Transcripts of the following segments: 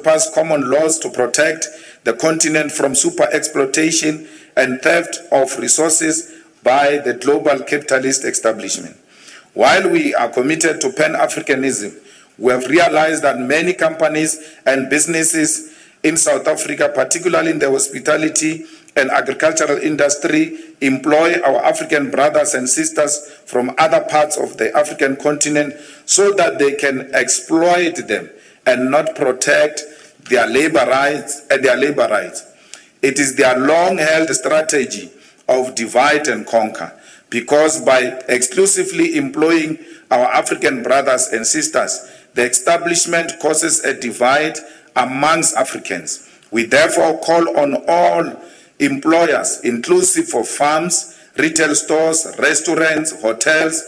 pass common laws to protect the continent from super exploitation and theft of resources by the global capitalist establishment. While we are committed to Pan-Africanism, we have realized that many companies and businesses in South Africa, particularly in the hospitality and agricultural industry, employ our African brothers and sisters from other parts of the African continent so that they can exploit them and not protect their labor rights. It is their long-held strategy of divide and conquer, because by exclusively employing our African brothers and sisters, the establishment causes a divide amongst Africans. We therefore call on all employers, inclusive of farms, retail stores, restaurants, hotels,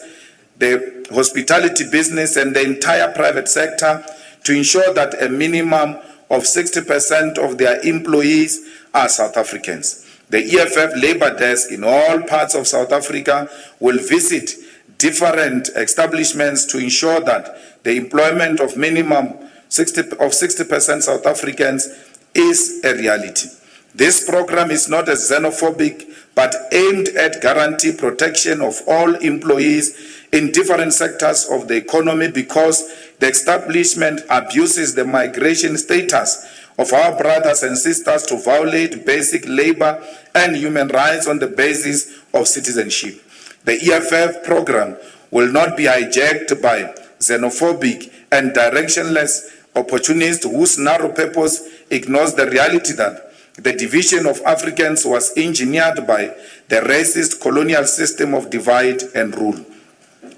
the hospitality business, and the entire private sector to ensure that a minimum of 60% of their employees are South Africans. The EFF labor desk in all parts of South Africa will visit different establishments to ensure that the employment of minimum 60% South Africans is a reality. This program is not as xenophobic, but aimed at guarantee protection of all employees in different sectors of the economy, because the establishment abuses the migration status of our brothers and sisters to violate basic labor and human rights on the basis of citizenship. The EFF program will not be hijacked by xenophobic and directionless opportunists whose narrow purpose ignores the reality that the division of Africans was engineered by the racist colonial system of divide and rule.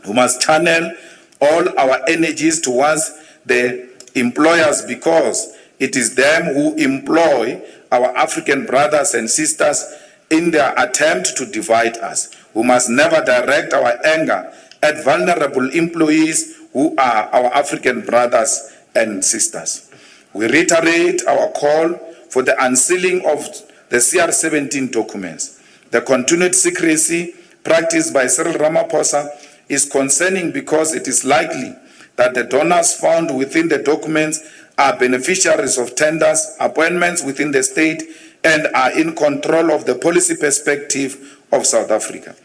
We must channel all our energies towards the employers, because it is them who employ our African brothers and sisters in their attempt to divide us. We must never direct our anger at vulnerable employees who are our African brothers and sisters. We reiterate our call for the unsealing of the CR17 documents. The continued secrecy practiced by Cyril Ramaphosa is concerning, because it is likely that the donors found within the documents are beneficiaries of tenders, appointments within the state, and are in control of the policy perspective of South Africa.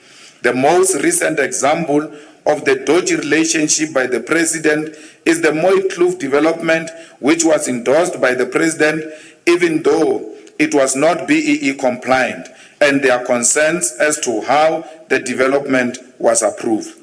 The most recent example of the dodgy relationship by the president is the Mooi-Kloof development, which was endorsed by the president even though it was not BEE compliant, and there are concerns as to how the development was approved.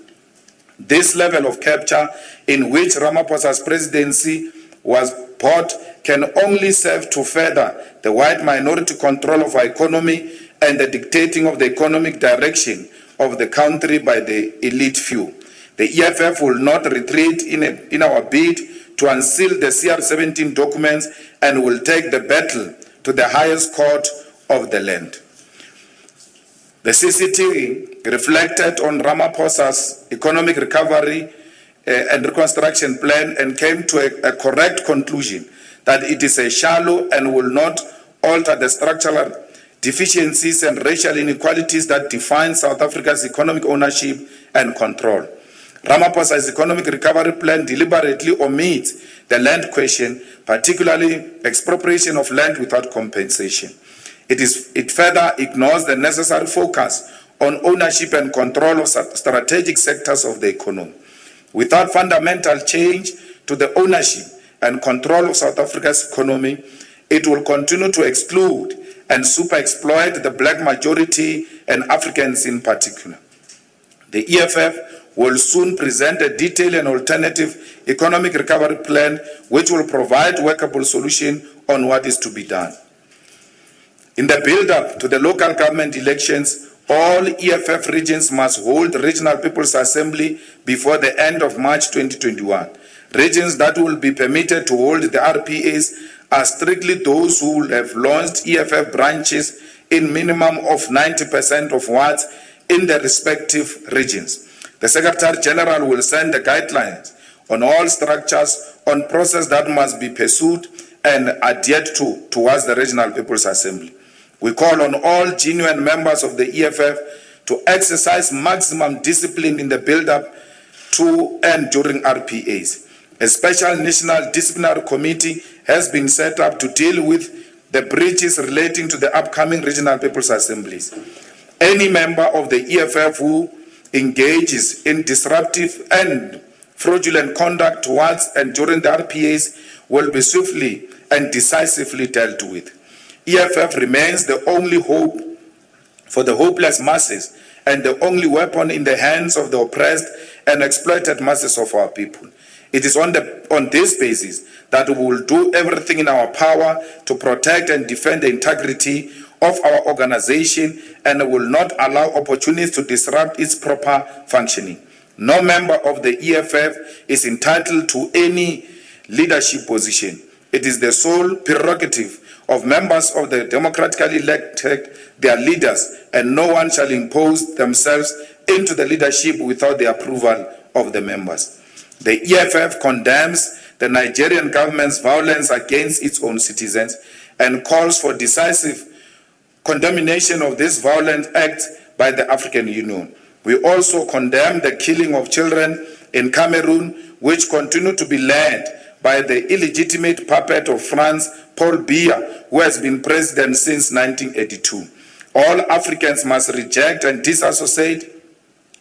This level of capture in which Ramaphosa's presidency was bought can only serve to further the white minority control of our economy and the dictating of the economic direction of the country by the elite few. The EFF will not retreat in our bid to unseal the CR17 documents, and will take the battle to the highest court of the land. The CCT reflected on Ramaphosa's economic recovery and reconstruction plan and came to a correct conclusion that it is a shallow and will not alter the structural deficiencies and racial inequalities that define South Africa's economic ownership and control. Ramaphosa's economic recovery plan deliberately omits the land question, particularly expropriation of land without compensation. It further ignores the necessary focus on ownership and control of strategic sectors of the economy. Without fundamental change to the ownership and control of South Africa's economy, it will continue to exclude and super-exploit the black majority and Africans in particular. The EFF will soon present a detailed and alternative economic recovery plan which will provide workable solution on what is to be done. In the build-up to the local government elections, all EFF regions must hold Regional People's Assembly before the end of March 2021. Regions that will be permitted to hold the RPAs are strictly those who will have launched EFF branches in minimum of 90% of wards in the respective regions. The Secretary General will send the guidelines on all structures on process that must be pursued and adhered to towards the Regional People's Assembly. We call on all genuine members of the EFF to exercise maximum discipline in the build-up to and during RPAs. A special National Disciplinary Committee has been set up to deal with the breaches relating to the upcoming regional people's assemblies. Any member of the EFF who engages in disruptive and fraudulent conduct towards and during the RPAs will be swiftly and decisively dealt with. EFF remains the only hope for the hopeless masses and the only weapon in the hands of the oppressed and exploited masses of our people. It is on this basis that we will do everything in our power to protect and defend the integrity of our organization and will not allow opportunities to disrupt its proper functioning. No member of the EFF is entitled to any leadership position. It is the sole prerogative of members of the democratically elected, their leaders, and no one shall impose themselves into the leadership without the approval of the members. The EFF condemns the Nigerian government's violence against its own citizens and calls for decisive condemnation of this violent act by the African Union. We also condemn the killing of children in Cameroon, which continue to be led by the illegitimate puppet of France, Paul Biya, who has been president since 1982. All Africans must reject and disassociate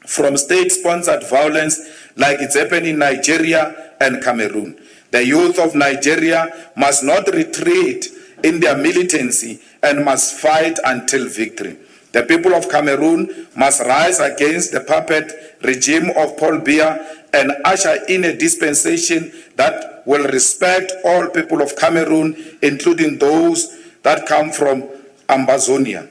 from state-sponsored violence like it's happening in Nigeria and Cameroon. The youth of Nigeria must not retreat in their militancy and must fight until victory. The people of Cameroon must rise against the puppet regime of Paul Biya and usher in a dispensation that will respect all people of Cameroon, including those that come from Ambazonia.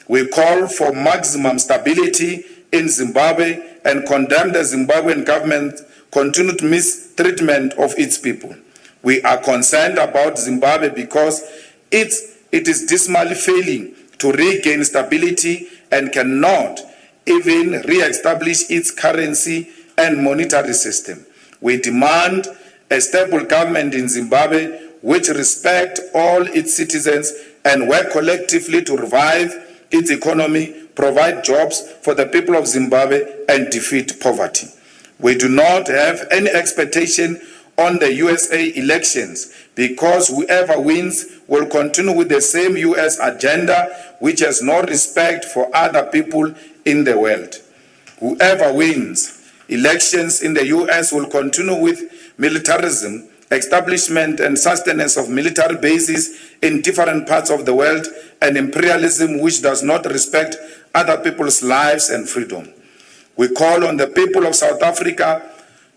We call for maximum stability in Zimbabwe and condemn the Zimbabwean government's continued mistreatment of its people. We are concerned about Zimbabwe because it is dismally failing to regain stability and cannot even re-establish its currency and monetary system. We demand a stable government in Zimbabwe which respects all its citizens and work collectively to revive its economy, provide jobs for the people of Zimbabwe, and defeat poverty. We do not have any expectation on the USA elections because whoever wins will continue with the same US agenda which has no respect for other people in the world. Whoever wins elections in the US will continue with militarism, establishment and sustenance of military bases in different parts of the world, and imperialism which does not respect other people's lives and freedom. We call on the people of South Africa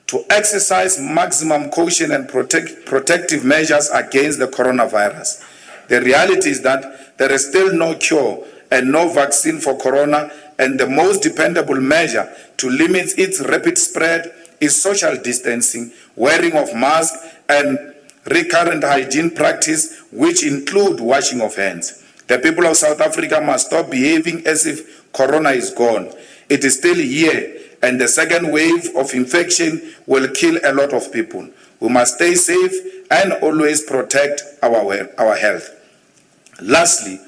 to exercise maximum caution and protective measures against the coronavirus. The reality is that there is still no cure and no vaccine for corona, and the most dependable measure to limit its rapid spread is social distancing, wearing of masks, and recurrent hygiene practice, which include washing of hands. The people of South Africa must stop behaving as if corona is gone. It is still here, and the second wave of infection will kill a lot of people. We must stay safe and always protect our health. Lastly,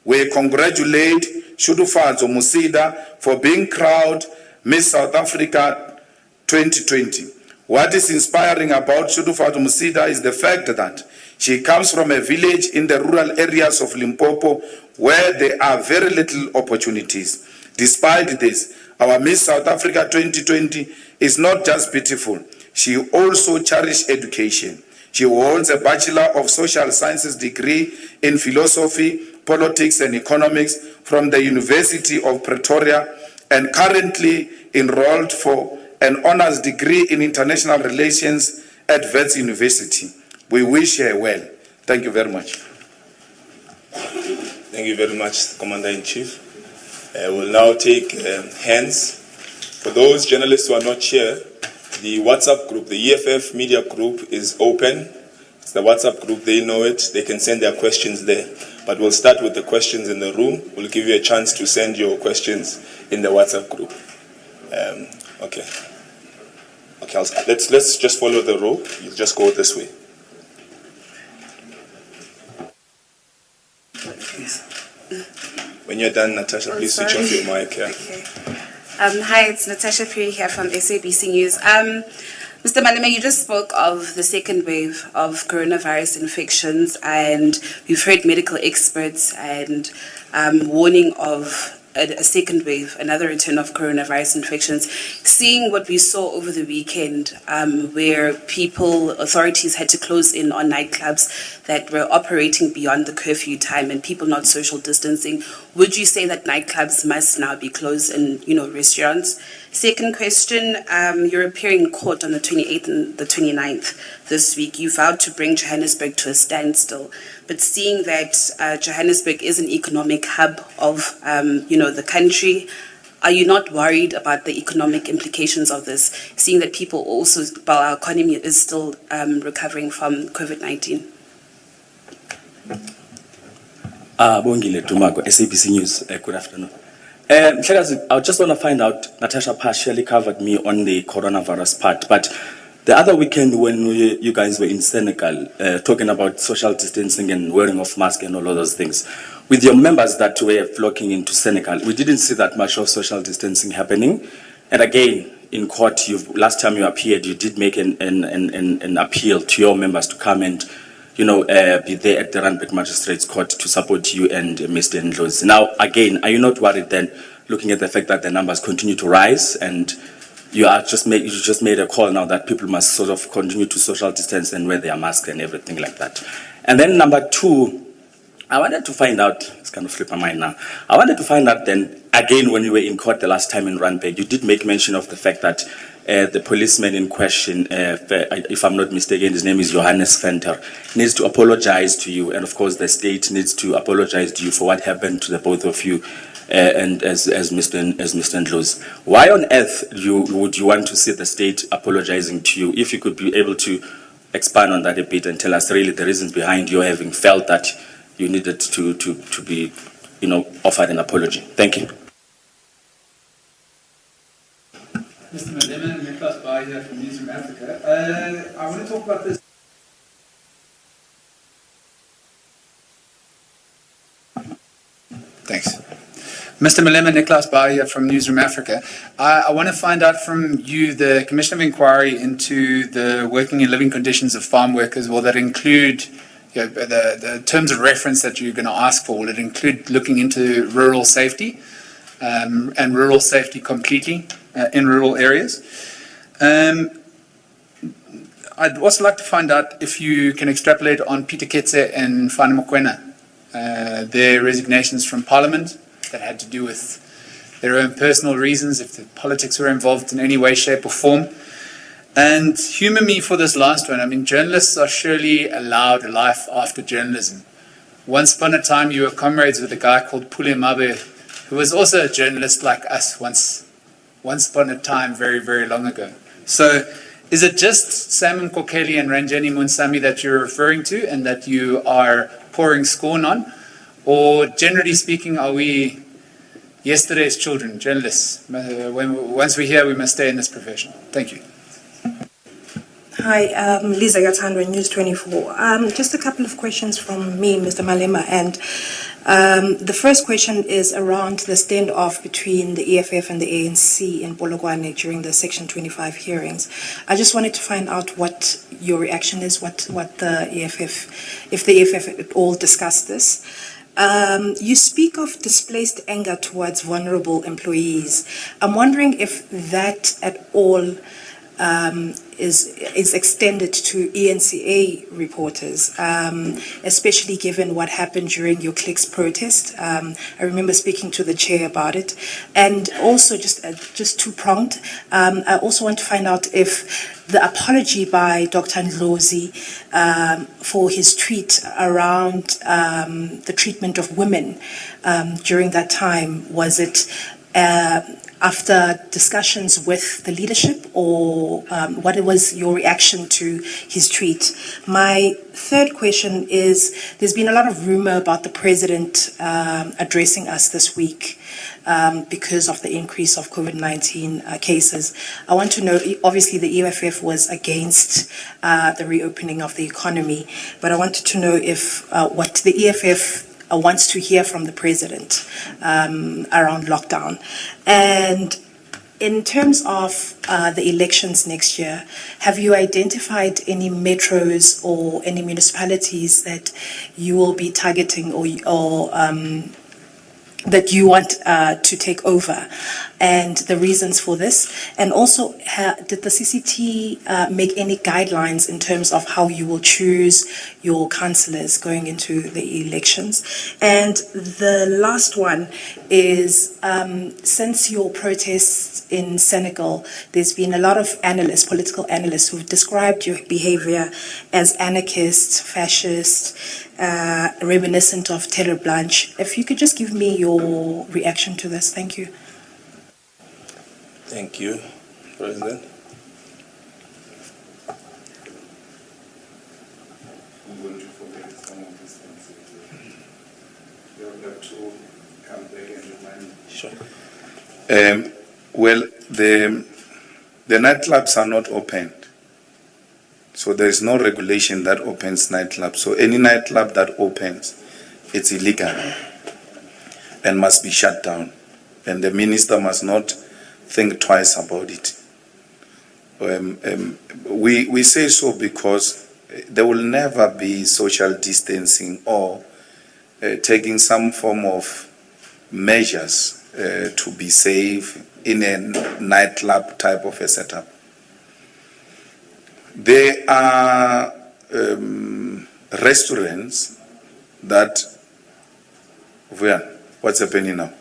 we congratulate Shudufadzo Musida for being crowned Miss South Africa 2020. What is inspiring about Shudufadzo Musida is the fact that she comes from a village in the rural areas of Limpopo where there are very little opportunities. Despite this, our Miss South Africa 2020 is not just beautiful, she also cherishes education. She holds a Bachelor of Social Sciences degree in philosophy, politics and economics from the University of Pretoria and currently enrolled for an honors degree in international relations at Wits University. We wish her well. Thank you very much. Thank you very much, Commander-in-Chief. We'll now take hands. For those journalists who are not here, the WhatsApp group, the EFF media group is open. It's the WhatsApp group, they know it. They can send their questions there. But we'll start with the questions in the room. We'll give you a chance to send your questions in the WhatsApp group. Okay, let's just follow the row. You just go this way. When you're done, Natasha, please switch off your mic. Yeah. Okay. Hi, it's Natasha Puri here from SABC News. Mr. Malema, you just spoke of the second wave of coronavirus infections, and we've heard medical experts and warning of a second wave, another return of coronavirus infections. Seeing what we saw over the weekend, where authorities had to close in on nightclubs that were operating beyond the curfew time and people not social distancing, would you say that nightclubs must now be closed and, restaurants? Second question, you're appearing in court on the 28th and the 29th this week. You vowed to bring Johannesburg to a standstill. But seeing that Johannesburg is an economic hub of, the country, are you not worried about the economic implications of this, seeing that people also, our economy is still recovering from COVID-19? Bongile Dumako, SABC News. Good afternoon. I just want to find out, Natasha partially covered me on the coronavirus part, but the other weekend when you guys were in Senegal, talking about social distancing and wearing of masks and all of those things, with your members that were flocking into Senegal, we didn't see that much of social distancing happening. And again, in court, last time you appeared, you did make an appeal to your members to come and be there at the Randburg Magistrates Court to support you and Mr. Ndlozi. Now, again, are you not worried then, looking at the fact that the numbers continue to rise, and you just made a call now that people must sort of continue to social distance and wear their masks and everything like that? And then number two, I wanted to find out, it's kind of slipped my mind now, I wanted to find out then, again, when you were in court the last time in Randburg, you did make mention of the fact that the policeman in question, if I'm not mistaken, his name is Johannes Venter, needs to apologize to you, and of course the state needs to apologize to you for what happened to the both of you, and as Mr. Ndlozi. Why on earth would you want to see the state apologizing to you? If you could be able to expand on that a bit and tell us really the reasons behind your having felt that you needed to be, offered an apology. Thank you. Mr. Malema, Nicholas Bayer here from Newsroom Africa. I want to talk about this. Thanks. Mr. Malema, Nicholas Bayer here from Newsroom Africa. I want to find out from you the Commission of Inquiry into the working and living conditions of farm workers. Will that include the terms of reference that you're going to ask for? Will it include looking into rural safety and rural safety completely in rural areas? I'd also like to find out if you can extrapolate on Peter Ketse and Fani Mokoena, their resignations from Parliament that had to do with their own personal reasons, if the politics were involved in any way, shape or form. And humour me for this last one. I mean, journalists are surely allowed a life after journalism. Once upon a time, you were comrades with a guy called Pule Mabe, who was also a journalist like us once upon a time, very, very long ago. So is it just Simon Kokeli and Ranjani Munsami that you're referring to and that you are pouring scorn on? Or generally speaking, are we yesterday's children, journalists? Once we're here, we must stay in this profession. Thank you. Hi, Lisa Gatandra, News 24. Just a couple of questions from me, Mr. Malema. And the first question is around the standoff between the EFF and the ANC in Polokwane during the Section 25 hearings. I just wanted to find out what your reaction is, what the EFF, if the EFF at all discussed this. You speak of displaced anger towards vulnerable employees. I'm wondering if that at all is extended to ENCA reporters, especially given what happened during your Clicks protest. I remember speaking to the chair about it. And also, just two-pronged, I also want to find out if the apology by Dr. Ndlozi for his tweet around the treatment of women during that time, was it after discussions with the leadership, or what was your reaction to his tweet? My third question is, there's been a lot of rumor about the president addressing us this week because of the increase of COVID-19 cases. I want to know, obviously the EFF was against the reopening of the economy, but I wanted to know if what the EFF wants to hear from the president around lockdown. And In terms of the elections next year, have you identified any metros or any municipalities that you will be targeting or that you want to take over, and the reasons for this? And also, did the CCT make any guidelines in terms of how you will choose your councillors going into the elections? And the last one is, since your protests in Senegal, there's been a lot of analysts, political analysts, who've described your behavior as anarchist, fascist, reminiscent of Terre Blanche. If you could just give me your reaction to this. Thank you. Thank you, President. I'm going to forget some of these things. You have to come back and remind me. Sure. Well, the nightclubs are not opened. So there is no regulation that opens nightclubs. So any nightclub that opens, it's illegal and must be shut down. And the minister must not think twice about it. We say so because there will never be social distancing or taking some form of measures to be safe in a nightclub type of a setup. There are restaurants that, what's happening now?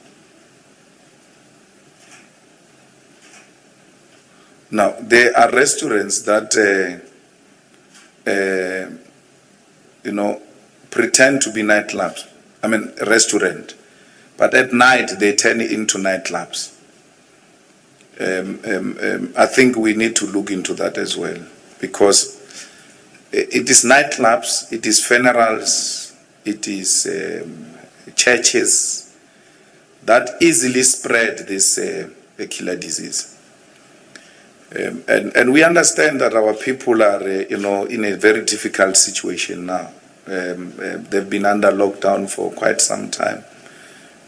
Now, there are restaurants that, pretend to be nightclubs. I mean, restaurant. But at night, they turn into nightclubs. I think we need to look into that as well, because it is nightclubs, it is funerals, it is churches that easily spread this killer disease. And we understand that our people are, in a very difficult situation now. They've been under lockdown for quite some time.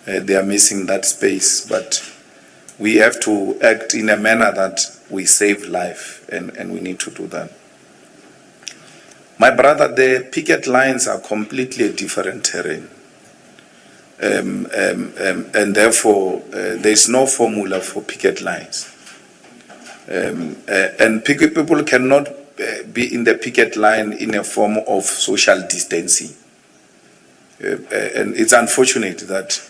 They are missing that space, but we have to act in a manner that we save life, and we need to do that. My brother, the picket lines are completely a different terrain. And therefore, there's no formula for picket lines. And people cannot be in the picket line in a form of social distancing. And it's unfortunate that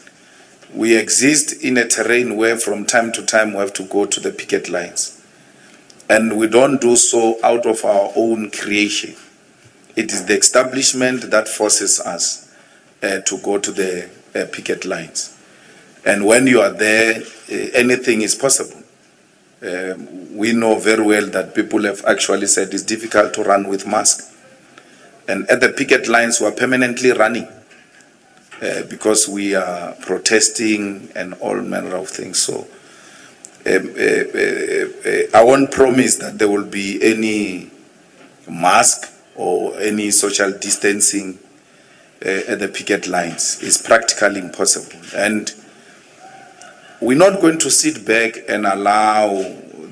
we exist in a terrain where from time to time we have to go to the picket lines. And we don't do so out of our own creation. It is the establishment that forces us to go to the picket lines. And when you are there, anything is possible. We know very well that people have actually said it's difficult to run with masks. And at the picket lines, we are permanently running because we are protesting and all manner of things. So I won't promise that there will be any mask or any social distancing at the picket lines. It's practically impossible. And we're not going to sit back and allow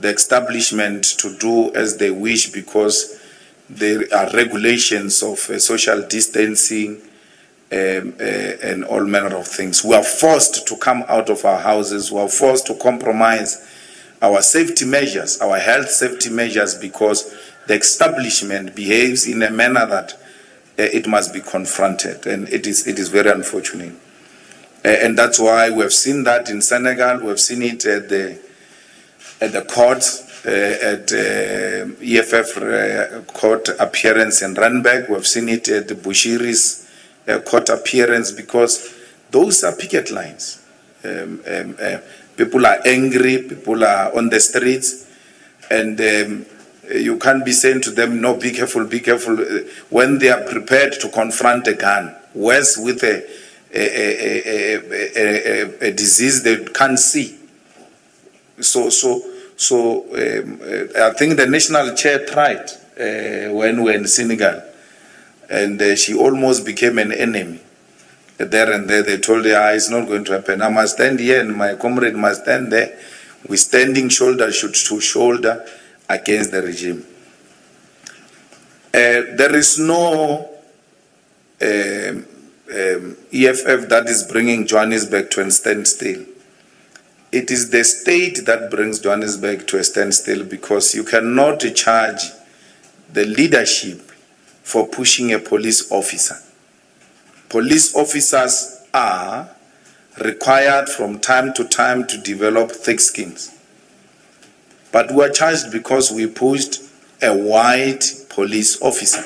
the establishment to do as they wish, because there are regulations of social distancing and all manner of things. We are forced to come out of our houses. We are forced to compromise our safety measures, our health safety measures, because the establishment behaves in a manner that it must be confronted, and it is very unfortunate. And that's why we have seen that in Senegal. We have seen it at the court, at EFF court appearance in Randburg. We have seen it at the Bushiri's court appearance, because those are picket lines. People are angry, people are on the streets, and you can't be saying to them, no, be careful, when they are prepared to confront a gun, worse with a disease they can't see. So I think the national chair tried when we were in Senegal, and she almost became an enemy. There and there, they told her, it's not going to happen. I must stand here, and my comrade must stand there. We're standing shoulder to shoulder against the regime. There is no EFF that is bringing Johannesburg to a standstill. It is the state that brings Johannesburg to a standstill, because you cannot charge the leadership for pushing a police officer. Police officers are required from time to time to develop thick skins. But we are charged because we pushed a white police officer,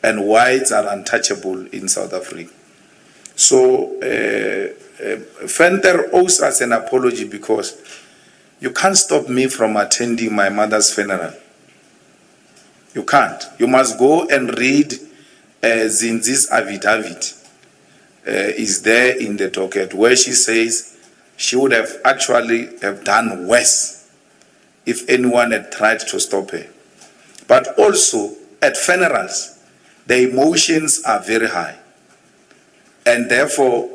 and whites are untouchable in South Africa. So Venter owes us an apology, because you can't stop me from attending my mother's funeral. You can't. You must go and read Zinzi's affidavit. Is there in the docket, where she says she would have actually have done worse if anyone had tried to stop her. But also at funerals, the emotions are very high. And therefore,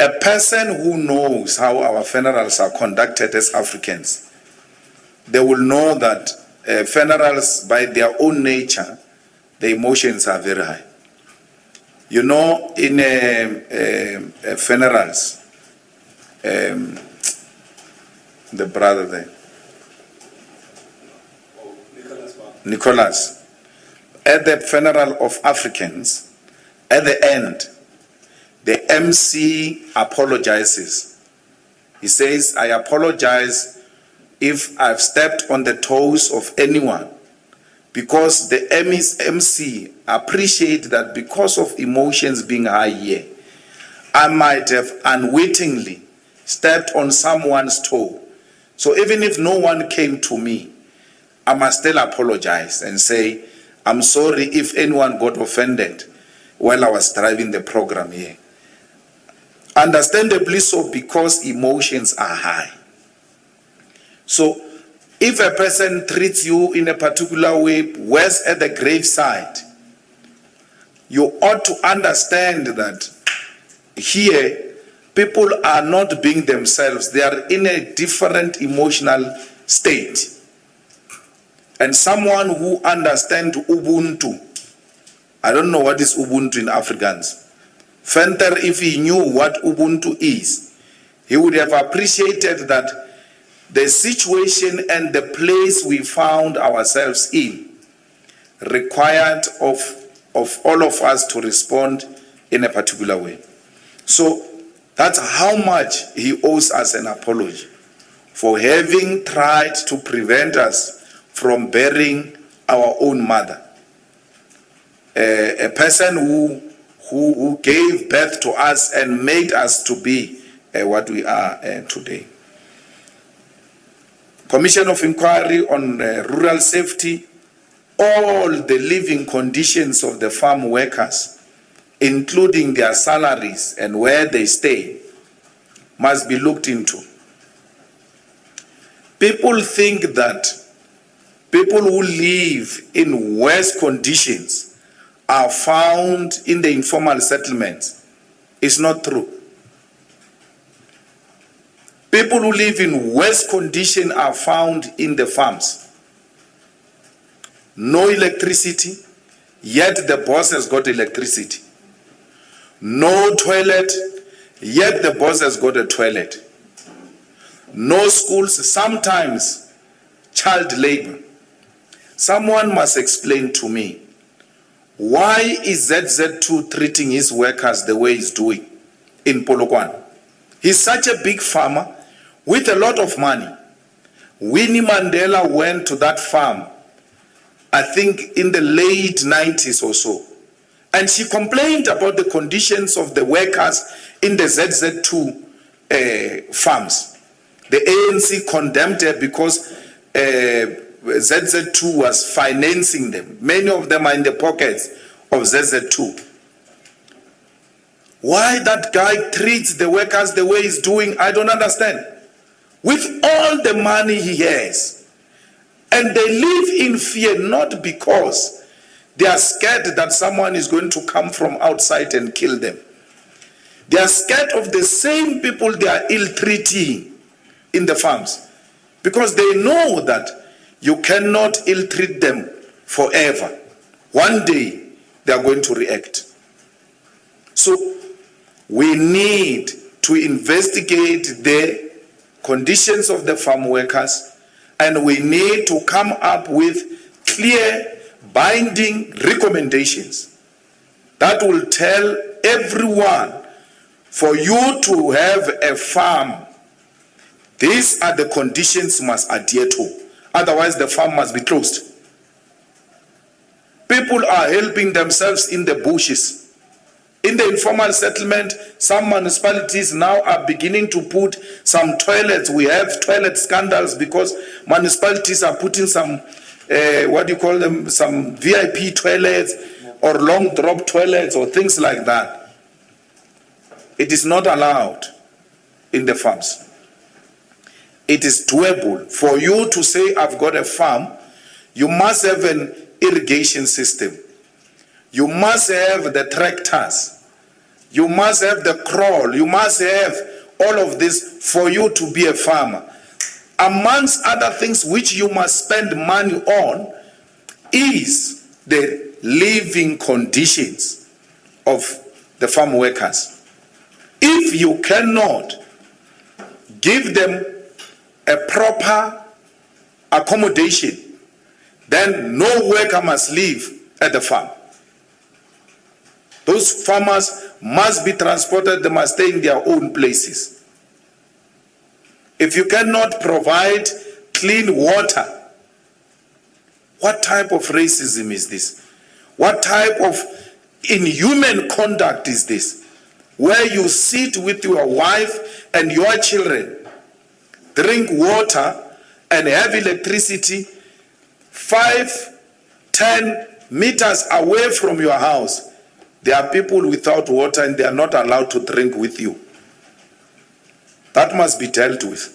a person who knows how our funerals are conducted as Africans, they will know that funerals, by their own nature, the emotions are very high. You know, in funerals, the brother there, Nicholas, at the funeral of Africans, at the end, the MC apologizes. He says, I apologize if I've stepped on the toes of anyone, because the MC appreciate that because of emotions being high here, I might have unwittingly stepped on someone's toe. So even if no one came to me, I must still apologize and say, I'm sorry if anyone got offended while I was driving the program here. Understandably so, because emotions are high. So if a person treats you in a particular way, worse at the graveside, you ought to understand that here people are not being themselves. They are in a different emotional state. And someone who understands Ubuntu, I don't know what is Ubuntu in Afrikaans. Venter, if he knew what Ubuntu is, he would have appreciated that the situation and the place we found ourselves in required of all of us to respond in a particular way. So that's how much he owes us an apology for having tried to prevent us from burying our own mother. A person who gave birth to us and made us to be what we are today. Commission of Inquiry on Rural Safety, all the living conditions of the farm workers, including their salaries and where they stay, must be looked into. People think that people who live in worse conditions are found in the informal settlements. It's not true. People who live in worse condition are found in the farms. No electricity, yet the boss has got electricity. No toilet, yet the boss has got a toilet. No schools, sometimes child labor. Someone must explain to me, why is ZZ2 treating his workers the way he's doing in Polokwane? He's such a big farmer with a lot of money. Winnie Mandela went to that farm, I think in the late 90s or so, and she complained about the conditions of the workers in the ZZ2 farms. The ANC condemned her because ZZ2 was financing them. Many of them are in the pockets of ZZ2. Why that guy treats the workers the way he's doing, I don't understand. With all the money he has. And they live in fear, not because they are scared that someone is going to come from outside and kill them. They are scared of the same people they are ill-treating in the farms. because they know that you cannot ill-treat them forever. One day, they are going to react. So, we need to investigate the conditions of the farm workers, and we need to come up with clear, binding recommendations that will tell everyone, for you to have a farm, these are the conditions you must adhere to. Otherwise, the farm must be closed. People are helping themselves in the bushes. In the informal settlement, some municipalities now are beginning to put some toilets. We have toilet scandals because municipalities are putting some, some VIP toilets or long drop toilets or things like that. It is not allowed in the farms. It is doable. For you to say, I've got a farm, you must have an irrigation system. You must have the tractors. You must have the crawl. You must have all of this for you to be a farmer. Amongst other things which you must spend money on is the living conditions of the farm workers. If you cannot give them a proper accommodation, then no worker must live at the farm. Those farmers must be transported, they must stay in their own places. If you cannot provide clean water, what type of racism is this? What type of inhuman conduct is this? Where you sit with your wife and your children, drink water and have electricity 5-10 meters away from your house. There are people without water and they are not allowed to drink with you. That must be dealt with.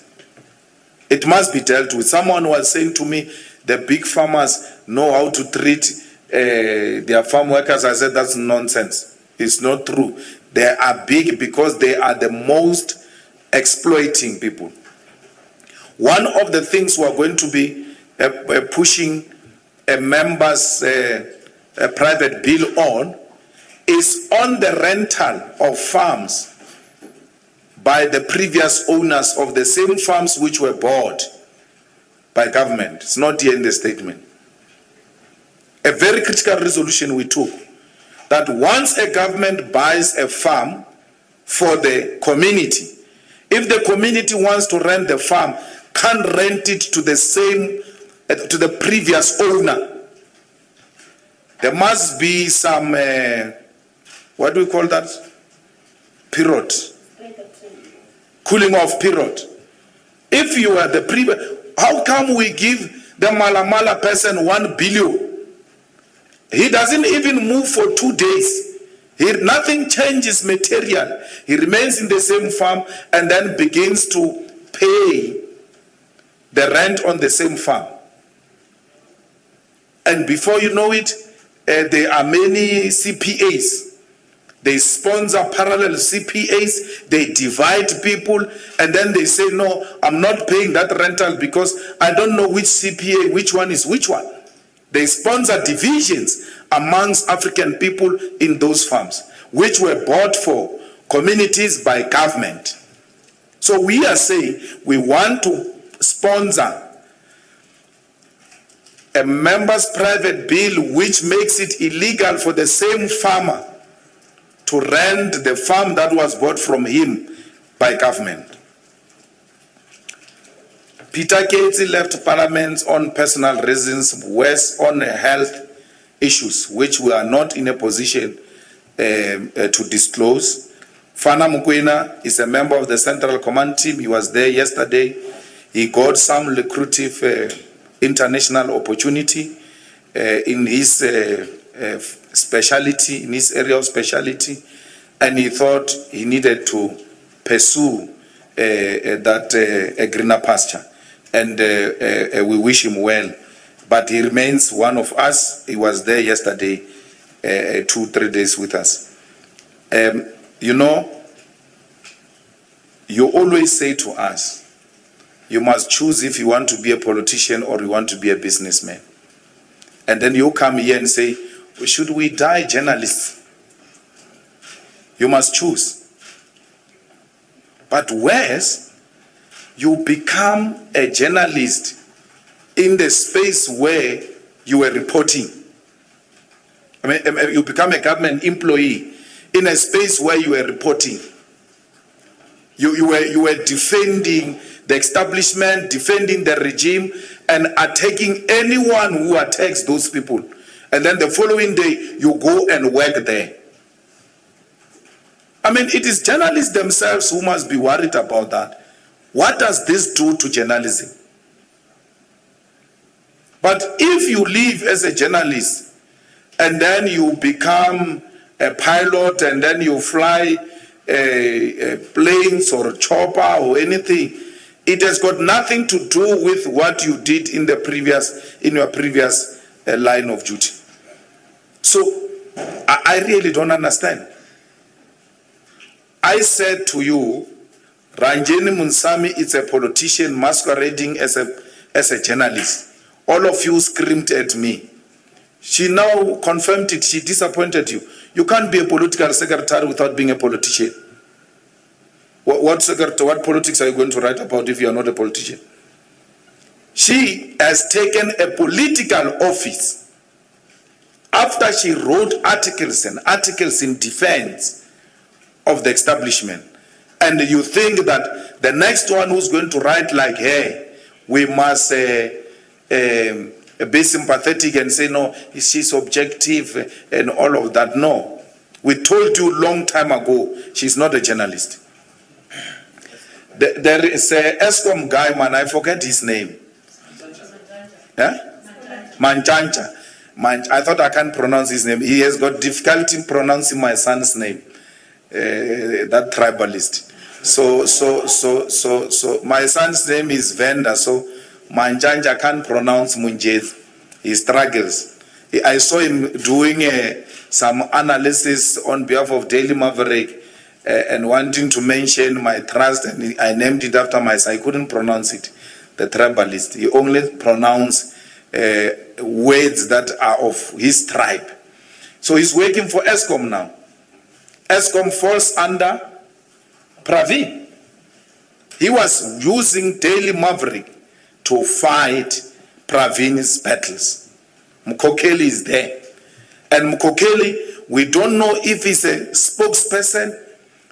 It must be dealt with. Someone was saying to me, the big farmers know how to treat their farm workers. I said, that's nonsense. It's not true. They are big because they are the most exploiting people. One of the things we are going to be pushing a members' a private bill on is on the rental of farms by the previous owners of the same farms which were bought by government. It's not here in the statement. A very critical resolution we took, that once a government buys a farm for the community, if the community wants to rent the farm, can't rent it to the same, to the previous owner. There must be some, what do we call that? Period. Cooling off period. If you are the previous, how come we give the Malamala person 1 billion? He doesn't even move for 2 days. Nothing changes material. He remains in the same farm and then begins to pay the rent on the same farm. And before you know it, there are many CPAs. They sponsor parallel CPAs, they divide people, and then they say, no, I'm not paying that rental because I don't know which CPA, which one is which one. They sponsor divisions amongst African people in those farms, which were bought for communities by government. So we are saying we want to sponsor a member's private bill which makes it illegal for the same farmer to rent the farm that was bought from him by government. Peter Ketsi left Parliament on personal reasons, worse on health issues, which we are not in a position to disclose. Fana Mokoena is a member of the Central Command team. He was there yesterday. He got some lucrative international opportunity in his speciality, in his area of speciality, and he thought he needed to pursue a greener pasture. And we wish him well. But he remains one of us. He was there yesterday, 2-3 days with us. You know, you always say to us you must choose if you want to be a politician or you want to be a businessman. And then you come here and say, should we die journalists? You must choose. But whereas you become a journalist in the space where you were reporting. I mean, you become a government employee in a space where you were reporting. You were defending the establishment, defending the regime, and attacking anyone who attacks those people. And then the following day, you go and work there. I mean, it is journalists themselves who must be worried about that. What does this do to journalism? But if you live as a journalist and then you become a pilot and then you fly planes or a chopper or anything, it has got nothing to do with what you did in your previous line of duty. So I really don't understand. I said to you, Ranjeni Munsami is a politician masquerading as a journalist. All of you screamed at me. She now confirmed it. She disappointed you. You can't be a political secretary without being a politician. What politics are you going to write about if you are not a politician? She has taken a political office after she wrote articles and articles in defense of the establishment. And you think that the next one who's going to write like her, we must be sympathetic and say, no, she's objective and all of that. No. We told you long time ago, she's not a journalist. There is a ESCOM guy, man, I forget his name. Manchanja. I thought I can't pronounce his name. He has got difficulty pronouncing my son's name. That tribalist. So my son's name is Venda, so Manjanja can't pronounce Munjez. He struggles. I saw him doing some analysis on behalf of Daily Maverick and wanting to mention my trust, and I named it after my son. I couldn't pronounce it, the tribalist. He only pronounced words that are of his tribe. So he's working for ESCOM now. ESCOM falls under Pravin. He was using Daily Maverick to fight Pravin's battles. Mkokeli is there. And Mkokeli, we don't know if he's a spokesperson,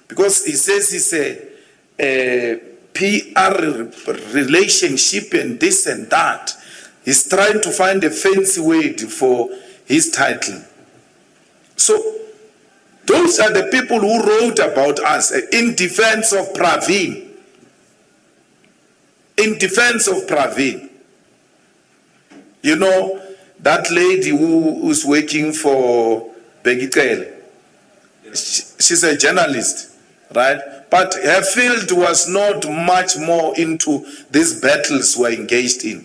because he says he's a PR relationship and this and that. He's trying to find a fancy word for his title. So those are the people who wrote about us in defense of Pravin. In defense of Pravin. You know, that lady who is working for Begitel, she's a journalist, right? But her field was not much more into these battles we're engaged in.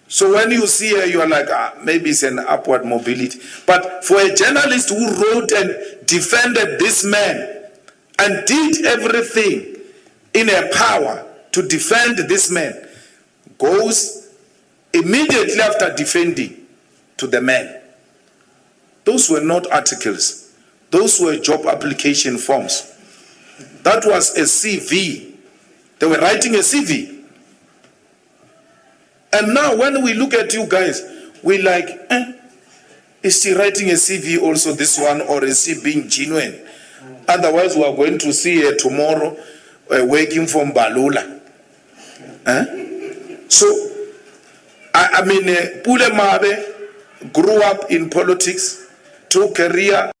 So when you see her, you are like, maybe it's an upward mobility. But for a journalist who wrote and defended this man and did everything in her power to defend this man, goes immediately after defending to the man. Those were not articles. Those were job application forms. That was a CV. They were writing a CV. And now when we look at you guys, we like, is she writing a CV also, this one, or is she being genuine? Otherwise, we are going to see her tomorrow working from Balula. So, I mean, Pule Mabe grew up in politics, took career